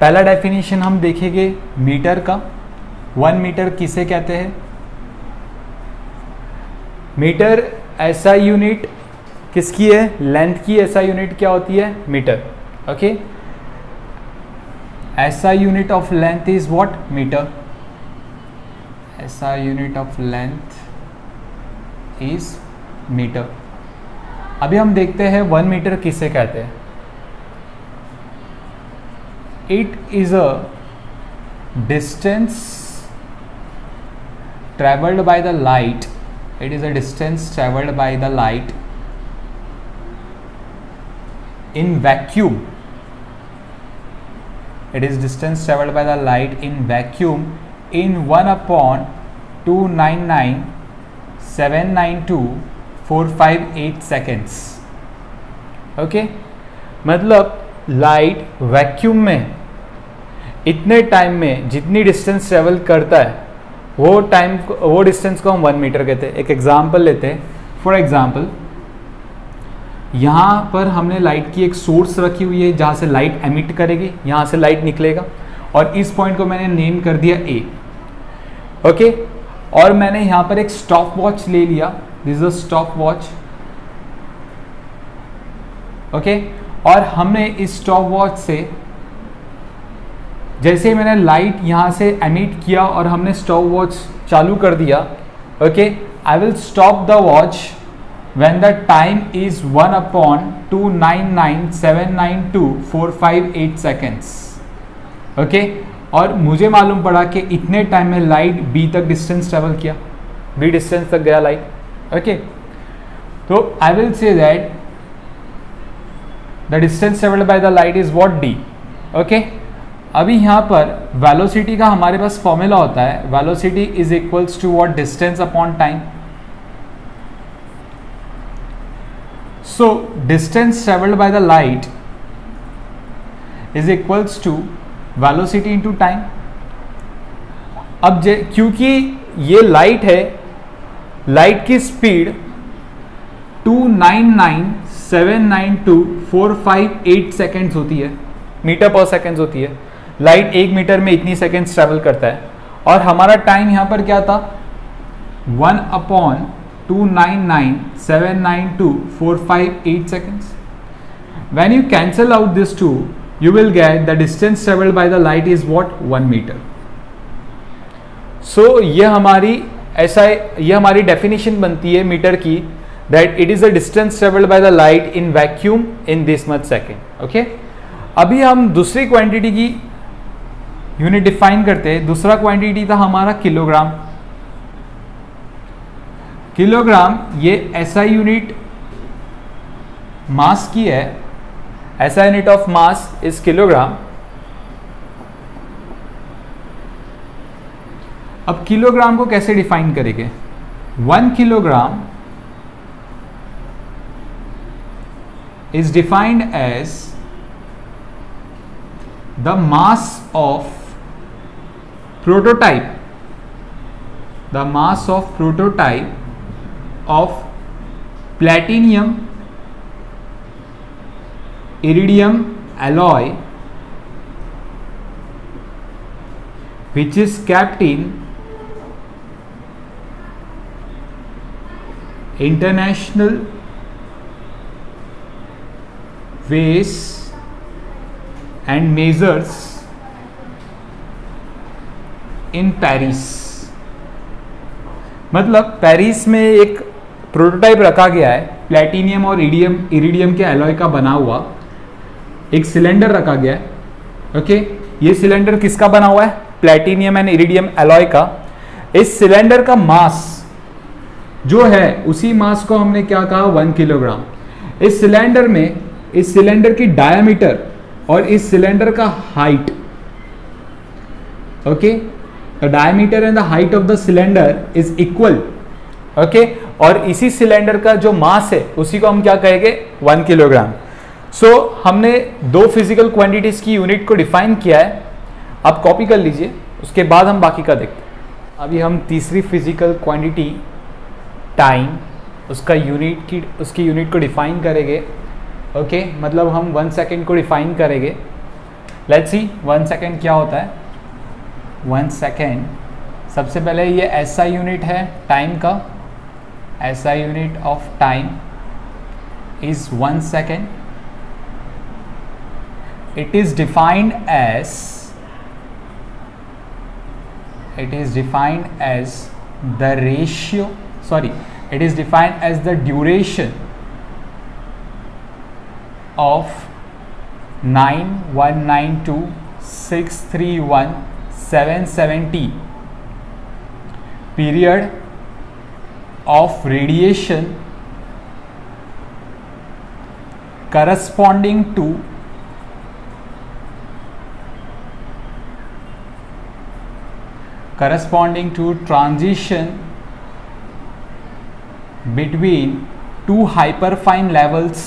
पहला डेफिनेशन हम देखेंगे मीटर का। 1 मीटर किसे कहते हैं? मीटर ऐसा यूनिट किसकी है? लेंथ की ऐसा यूनिट क्या होती है? Metre. Okay, SI unit of length is what? Metre. SI unit of length is metre. अभी हम देखते हैं 1 मीटर किसे कहते हैं। It is a distance traveled by the light. It is a distance traveled by the light in vacuum. It is distance traveled by the light in vacuum in 1/299,792,458 seconds. Okay, मतलब light vacuum में इतने time में जितनी distance travel करता है वो distance को हम 1 मीटर कहते हैं। एक एग्जांपल लेते हैं। फॉर एग्जांपल, यहाँ पर हमने लाइट की एक सोर्स रखी हुई है जहाँ से लाइट एमिट करेगी, यहाँ से लाइट निकलेगा, और इस पॉइंट को मैंने नेम कर दिया ए। ओके, और मैंने यहाँ पर एक स्टॉप वॉच ले लिया। This is a stop watch. Okay, और हमने इस स्टॉप वॉच से जैसे ही मैंने लाइट यहाँ से एमिट किया और हमने स्टॉप वॉच चालू कर दिया, okay, I will stop the watch when the time is 1/299,792,458 seconds. Okay, और मुझे मालूम पड़ा कि इतने टाइम में लाइट बी तक डिस्टेंस ट्रेवल किया, बी डिस्टेंस तक गया लाइट। ओके, तो आई will say that the distance travelled by the light is what? D. Okay, अभी यहाँ पर वेलोसिटी का हमारे पास फॉर्मूला होता है। Velocity is equals to what? Distance upon time. So distance travelled by the light is equals to velocity into time. अब क्योंकि ये लाइट है, लाइट की स्पीड 299,792,458 सेकेंड्स होती है, मीटर पर सेकेंड्स होती है। लाइट 1 मीटर में इतनी सेकेंड्स ट्रेवल करता है, और हमारा टाइम यहाँ पर क्या था? 1/299,792,458 seconds. When you cancel out this two, you will get the distance traveled by the light is what? 1 meter. So ये हमारी डेफिनेशन बनती है मीटर की, that it is a distance traveled by the light in vacuum in this much second. Okay? अभी हम दूसरी quantity की unit define करते हैं। दूसरा क्वांटिटी था हमारा किलोग्राम। किलोग्राम ये ऐसा यूनिट मास की है, ऐसा unit of mass is kilogram. अब किलोग्राम को कैसे डिफाइन करेंगे? 1 kilogram is defined as the mass of prototype of platinum iridium alloy which is kept in international weighs and measures in Paris। मतलब Paris में एक प्रोटोटाइप रखा गया है, प्लेटिनियम और इरिडियम के एलॉय का बना हुआ एक सिलेंडर रखा गया है। ओके, ये सिलेंडर किसका बना हुआ है? प्लेटिनियम एंड इरिडियम एलॉय का। इस सिलेंडर का मास जो है, उसी मास को हमने क्या कहा? 1 किलोग्राम। इस सिलेंडर में, इस सिलेंडर की डायामीटर और इस सिलेंडर का height, okay, the diameter and the height of the cylinder is equal. Okay, और इसी सिलेंडर का जो मास है उसी को हम क्या कहेंगे? 1 किलोग्राम। सो हमने 2 फिजिकल क्वांटिटीज की यूनिट को डिफाइन किया है। आप कॉपी कर लीजिए, उसके बाद हम बाकी का देखते हैं। अभी हम तीसरी फिजिकल क्वांटिटी टाइम, उसकी यूनिट को डिफाइन करेंगे। ओके, मतलब हम 1 सेकेंड को डिफाइन करेंगे। लेट्स सी 1 सेकेंड क्या होता है। 1 सेकेंड, सबसे पहले ये SI यूनिट है टाइम का, SI unit of time is 1 second. It is defined as the ratio, sorry, it is defined as the duration of 9192631770 period of radiation corresponding to transition between two hyperfine levels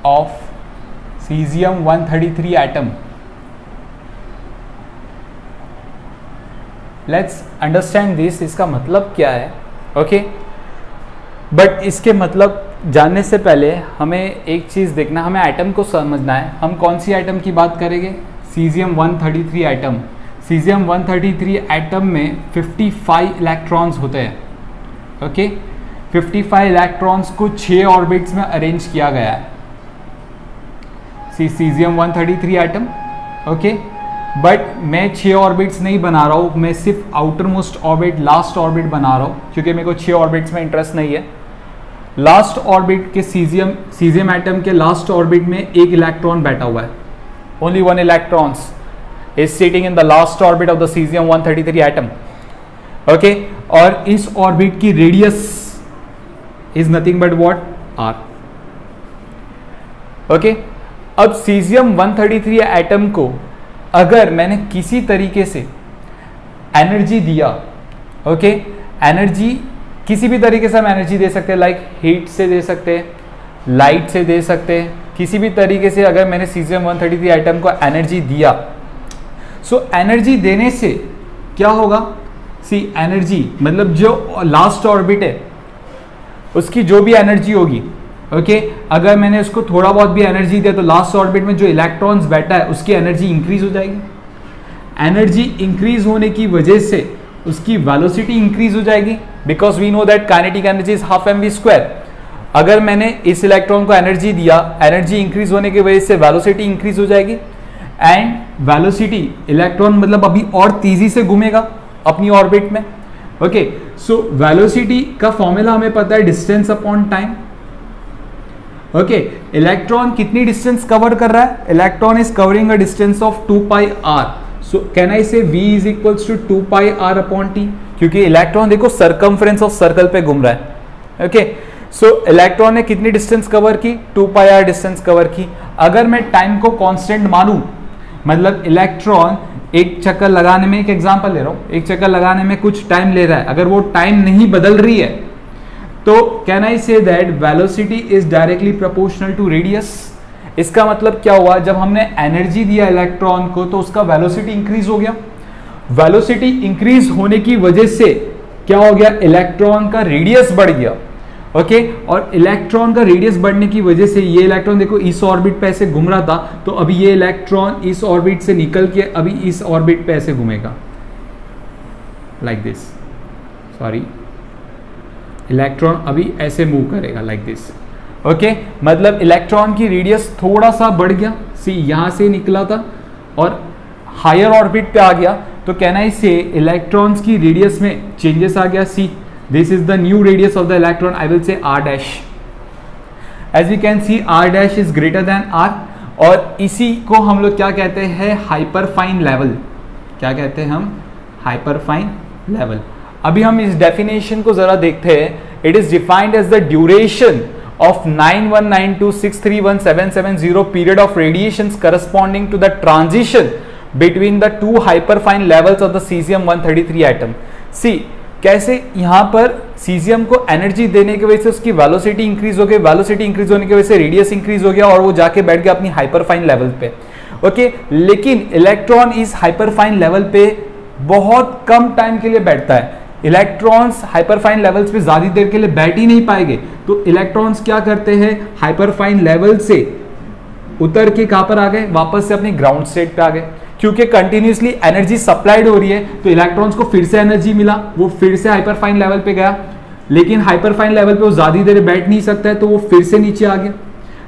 of cesium-133 atom. Let's understand this, इसका मतलब क्या है, okay but इसके मतलब जानने से पहले हमें एक चीज़ देखना, हमें एटम को समझना है। हम कौन सी एटम की बात करेंगे? cesium-133 atom. cesium-133 एटम में 55 इलेक्ट्रॉन्स होते हैं, ओके 55 इलेक्ट्रॉन्स को 6 ऑर्बिट्स में अरेंज किया गया है cesium-133 एटम, ओके बट मैं 6 ऑर्बिट्स नहीं बना रहा हूँ, मैं सिर्फ outer most orbit, last orbit बना रहा हूँ, क्योंकि मेरे को 6 ऑर्बिट्स में इंटरेस्ट नहीं है। लास्ट ऑर्बिट के सीजियम एटम के लास्ट ऑर्बिट में एक इलेक्ट्रॉन बैठा हुआ है, only 1 electrons is sitting in the last orbit of the cesium-133 atom, okay और इस ऑर्बिट की radius is nothing but what? r, okay अब cesium-133 एटम को अगर मैंने किसी तरीके से एनर्जी दिया, ओके एनर्जी किसी भी तरीके से हम एनर्जी दे सकते हैं, लाइक हीट से दे सकते हैं, लाइट से दे सकते हैं, किसी भी तरीके से अगर मैंने cesium-133 एटम को एनर्जी दिया, सो एनर्जी देने से क्या होगा? सी एनर्जी मतलब जो लास्ट ऑर्बिट है उसकी जो भी एनर्जी होगी, ओके अगर मैंने उसको थोड़ा बहुत भी एनर्जी दिया तो लास्ट ऑर्बिट में जो इलेक्ट्रॉन्स बैठा है उसकी एनर्जी इंक्रीज हो जाएगी। एनर्जी इंक्रीज होने की वजह से उसकी वेलोसिटी इंक्रीज हो जाएगी, because we know that kinetic energy is half mv²। अगर मैंने इस इलेक्ट्रॉन को एनर्जी दिया, एनर्जी इंक्रीज होने की वजह से वेलोसिटी इंक्रीज हो जाएगी, एंड वेलोसिटी इलेक्ट्रॉन मतलब अभी और तेजी से घूमेगा अपनी ऑर्बिट में, ओके सो वेलोसिटी का फॉर्मूला हमें पता है, distance upon time, okay electron कितनी डिस्टेंस कवर कर रहा है? Electron is covering a distance of 2πr, so can I say v is equals to 2πr upon t, क्योंकि इलेक्ट्रॉन देखो सर्कमफ्रेंस ऑफ सर्कल पे घूम रहा है, ओके सो इलेक्ट्रॉन ने कितनी डिस्टेंस कवर की? 2πr डिस्टेंस कवर की। अगर मैं टाइम को कांस्टेंट मानूं, मतलब इलेक्ट्रॉन एक चक्कर लगाने में, एक एग्जांपल ले रहा हूं, एक चक्कर लगाने में कुछ टाइम ले रहा है, अगर वो टाइम नहीं बदल रही है तो can I say that velocity is directly proportional to radius. इसका मतलब क्या हुआ? जब हमने एनर्जी दिया इलेक्ट्रॉन को तो उसका वेलोसिटी इंक्रीज हो गया। वेलोसिटी इंक्रीज होने की वजह से क्या हो गया? इलेक्ट्रॉन का रेडियस बढ़ गया, ओके और इलेक्ट्रॉन का रेडियस बढ़ने की वजह से ये इलेक्ट्रॉन देखो इस ऑर्बिट पे ऐसे घूम रहा था, तो अभी ये इलेक्ट्रॉन इस ऑर्बिट से निकल के अभी इस ऑर्बिट पे ऐसे घूमेगा, लाइक दिस, सॉरी इलेक्ट्रॉन अभी ऐसे मूव करेगा लाइक दिस, ओके मतलब इलेक्ट्रॉन की रेडियस थोड़ा सा बढ़ गया, सी यहां से निकला था और हायर ऑर्बिट पे आ गया, तो कैन आई से इलेक्ट्रॉन्स की रेडियस में चेंजेस आ गया। See this is the new radius of the electron, I will say r dash, as we can see r dash is greater than r, और इसी को हम लोग क्या कहते हैं? Hyperfine level. क्या कहते हैं हम? Hyperfine level. अभी हम इस डेफिनेशन को जरा देखते हैं। It is defined as the duration of 9192631770 period of radiations corresponding to the transition between the two hyperfine levels of the cesium-133 atom. See कैसे यहाँ पर सीजियम को एनर्जी देने की वजह से उसकी वेलोसिटी इंक्रीज हो गई, वेलोसिटी इंक्रीज होने की वजह से रेडियस इंक्रीज हो गया और वो जाके बैठ गया अपनी हाइपरफाइन लेवल पे, ओके लेकिन इलेक्ट्रॉन इस हाइपरफाइन लेवल पे बहुत कम टाइम के लिए बैठता है। इलेक्ट्रॉन्स हाइपरफाइन लेवल्स पे ज्यादा देर के लिए बैठ ही नहीं पाएंगे, तो इलेक्ट्रॉन्स क्या करते हैं, हाइपरफाइन लेवल से उतर के कहां पर आ गए, वापस से अपने ग्राउंड स्टेट पे आ गए। क्योंकि कंटिन्यूसली एनर्जी सप्लाइड हो रही है तो इलेक्ट्रॉन्स को फिर से एनर्जी मिला, वो फिर से हाइपरफाइन लेवल पे गया, लेकिन हाइपरफाइन लेवल पे वो ज्यादा देर बैठ नहीं सकता है तो वो फिर से नीचे आ गया,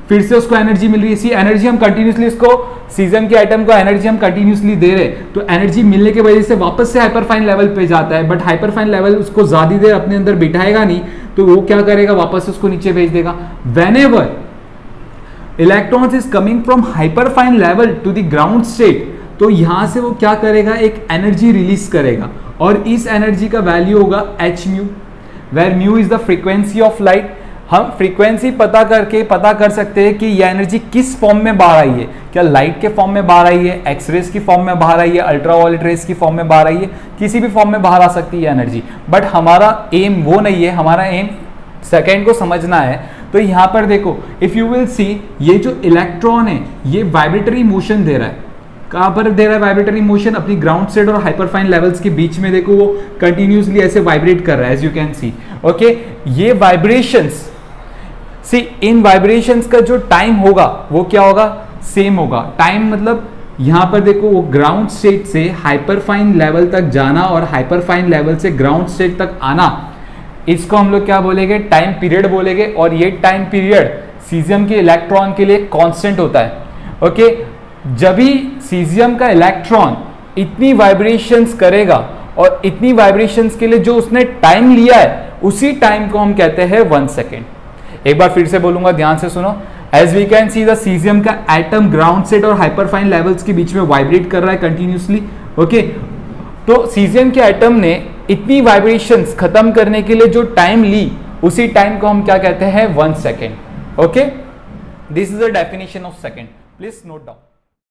फिर से उसको एनर्जी मिल रही है। इसी एनर्जी हम कंटिन्यूसली इसको सीजन के आइटम को एनर्जी हम कंटिन्यूसली दे रहे हैं, तो एनर्जी मिलने की वजह से वापस से हाइपरफाइन लेवल पे जाता है, बट हाइपरफाइन लेवल उसको ज्यादा देर अपने अंदर बिठाएगा नहीं, तो वो क्या करेगा, वापस उसको नीचे भेज देगा। Whenever electrons is coming from hyperfine level to the ground state, तो यहां से वो क्या करेगा, एक एनर्जी रिलीज करेगा, और इस एनर्जी का वैल्यू होगा H mu, where mu is the frequency of light. हम फ्रीक्वेंसी पता कर सकते हैं कि यह एनर्जी किस फॉर्म में बाहर आई है, क्या लाइट के फॉर्म में बाहर आई है, एक्सरेज की फॉर्म में बाहर आई है, अल्ट्रावायलेट रेज की फॉर्म में बाहर आई है, किसी भी फॉर्म में बाहर आ सकती है एनर्जी। बट हमारा एम वो नहीं है, हमारा एम सेकेंड को समझना है। तो यहां पर देखो, इफ यू विल सी, ये जो इलेक्ट्रॉन है ये वाइब्रेटरी मोशन दे रहा है, कहां पर दे रहा है वाइब्रेटरी मोशन, अपनी ग्राउंड स्टेट और हाइपरफाइन लेवल्स के बीच में। देखो वो कंटिन्यूसली ऐसे वाइब्रेट कर रहा है, as you can see. Okay, ये वाइब्रेशंस, सी इन वाइब्रेशंस का जो टाइम होगा वो क्या होगा, सेम होगा। टाइम मतलब यहां पर देखो वो ग्राउंड स्टेट से हाइपरफाइन लेवल तक जाना और हाइपरफाइन लेवल से ग्राउंड स्टेट तक आना, इसको हम लोग क्या बोलेंगे, टाइम पीरियड बोलेंगे। और ये टाइम पीरियड सीजियम के इलेक्ट्रॉन के लिए कांस्टेंट होता है। ओके, जब भी सीजियम का इलेक्ट्रॉन इतनी वाइब्रेशंस करेगा और इतनी वाइब्रेशंस के लिए जो उसने टाइम लिया है, उसी टाइम को हम कहते हैं 1 सेकेंड। एक बार फिर से बोलूंगा, ध्यान से सुनो। As we can see the caesium का एटम ग्राउंड स्टेट और हाइपरफाइन लेवल्स के बीच में वाइब्रेट कर रहा है कंटिन्यूसली। ओके, तो सीजियम के एटम ने इतनी वाइब्रेशंस खत्म करने के लिए जो टाइम ली, उसी टाइम को हम क्या कहते हैं, 1 second. Okay, this is the definition of second, please note down.